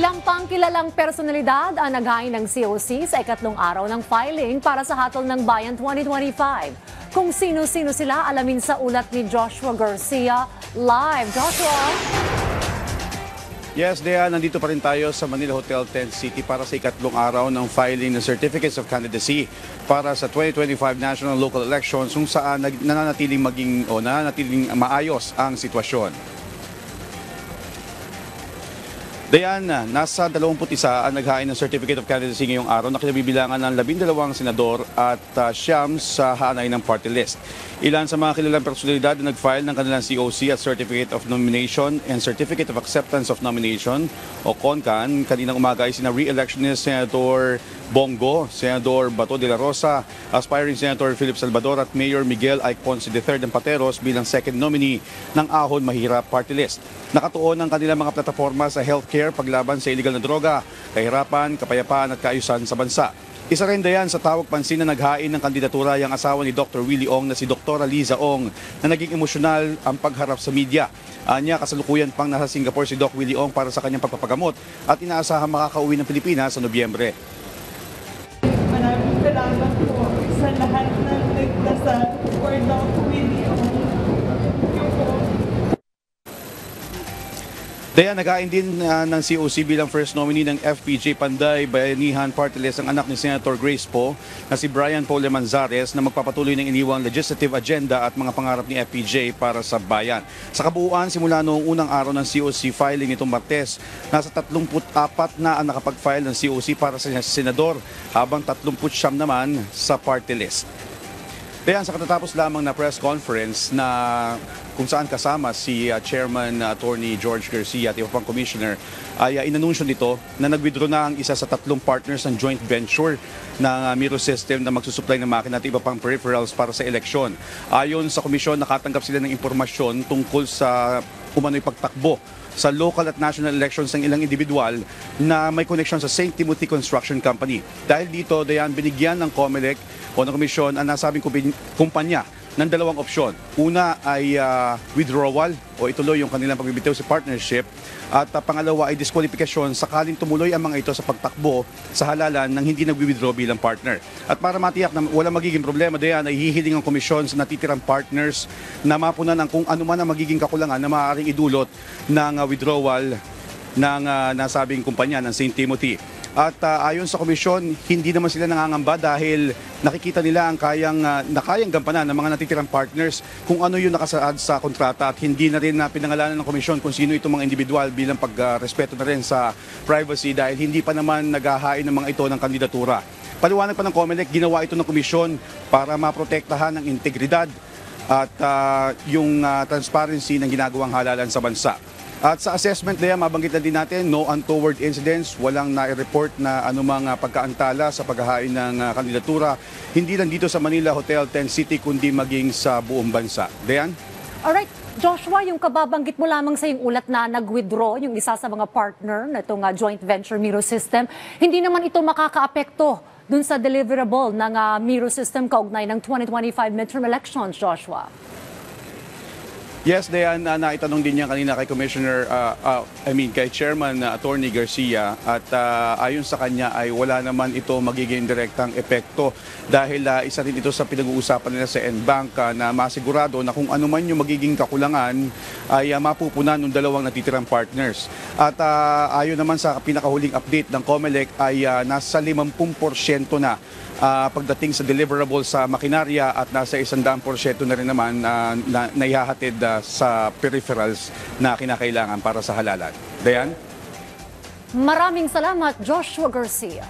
Ilang pangkilalang personalidad ang naghain ng COC sa ikatlong araw ng filing para sa Hatol ng Bayan 2025. Kung sino-sino sila, alamin sa ulat ni Joshua Garcia. Live, Joshua! Yes, Dea, nandito pa rin tayo sa Manila Hotel Tent City para sa ikatlong araw ng filing ng Certificates of Candidacy para sa 2025 National Local Elections kung saan nananatiling maayos ang sitwasyon. Dayan, nasa 21 ang naghain ng Certificate of Candidacy ngayong araw na kinabibilangan ng 12 senador at siyam sa hanay ng party list. Ilan sa mga kilalang personalidad na nag-file ng kanilang COC at Certificate of Nomination and Certificate of Acceptance of Nomination o CONCAN kaninang umaga ay sina re-electionist Senator Bongo, Senador Bato de la Rosa, aspiring Senator Philip Salvador at Mayor Miguel Ike Ponce III ng Pateros bilang second nominee ng Ahon Mahirap Party List. Nakatuon ang kanilang mga plataforma sa healthcare, paglaban sa iligal na droga, kahirapan, kapayapaan at kaayusan sa bansa. Isa rin dayan sa tawag pansin na naghain ng kandidatura yung asawa ni Dr. Willie Ong na si Dr. Liza Ong na naging emosyonal ang pagharap sa media. Anya, kasalukuyan pang nasa Singapore si Doc Willie Ong para sa kanyang pagpapagamot at inaasahang makakauwi ng Pilipinas sa Nobyembre. Maraming salamat po sa lahat ng nagdasal for Doc Willie Ong. Daya naghain din ng COC bilang first nominee ng FPJ Panday Bayanihan Party List ang anak ni Senator Grace Poe na si Brian Paul Manzares na magpapatuloy ng iniwang legislative agenda at mga pangarap ni FPJ para sa bayan. Sa kabuuan, simula noong unang araw ng COC filing nitong Martes, nasa 34 na ang nakapag-file ng COC para sa senador habang 39 naman sa party list. Kaya sa katatapos lamang na press conference na kung saan kasama si Chairman Attorney George Garcia at iba pang commissioner ay inanunsyo nito na nag-withdraw na ang isa sa 3 partners ng joint venture ng Miro System na magsusupply ng makina at iba pang peripherals para sa eleksyon. Ayon sa komisyon, nakatanggap sila ng impormasyon tungkol sa umano'y pagtakbo sa local at national elections ng ilang individual na may connection sa St. Timothy Construction Company. Dahil dito, Dayan, binigyan ng COMELEC o ng komisyon ang nasabing kumpanya ng dalawang opsyon. Una ay withdrawal o ituloy yung kanilang pagbibitaw sa partnership at pangalawa ay diskwalifikasyon sakaling tumuloy ang mga ito sa pagtakbo sa halalan ng hindi nag-withdraw bilang partner. At para matiyak na wala magiging problema diyan ay hihiling ang komisyon sa natitirang partners na mapunan ang kung ano man ang magiging kakulangan na maaaring idulot ng withdrawal ng nasabing kumpanya ng St. Timothy. At ayon sa komisyon, hindi naman sila nangangamba dahil nakikita nila ang kayang gampanan ng mga natitirang partners kung ano yung nakasaad sa kontrata at hindi na rin pinangalanan ng komisyon kung sino itong mga individual bilang pagrespeto na rin sa privacy dahil hindi pa naman naghahain ng mga ito ng kandidatura. Paliwanag pa ng COMELEC, ginawa ito ng komisyon para maprotektahan ang integridad at yung transparency ng ginagawang halalan sa bansa. At sa assessment na yan, mabanggit na din natin, no untoward incidents, walang nai-report na anumang pagkaantala sa paghahain ng kandidatura, hindi lang dito sa Manila Hotel Tent City, kundi maging sa buong bansa. Dayan? Alright, Joshua, yung kababanggit mo lamang sa yung ulat na nag-withdraw yung isa sa mga partner na itong joint venture Miro System, hindi naman ito makakaapekto dun sa deliverable ng Miro System kaugnay ng 2025 midterm elections, Joshua. Yes, Dayan, naitanong din niya kanina kay kay Chairman Attorney Garcia at ayon sa kanya ay wala naman ito magiging direktang epekto dahil isa rin ito sa pinag-uusapan nila sa NBank na masigurado na kung ano man yung magiging kakulangan ay mapupunan ng dalawang natitirang partners. At ayon naman sa pinakahuling update ng COMELEC ay nasa 50% na pagdating sa deliverable sa makinarya at nasa 100% na rin naman na ihahatid sa peripherals na kinakailangan para sa halalan. Dayan? Maraming salamat, Joshua Garcia.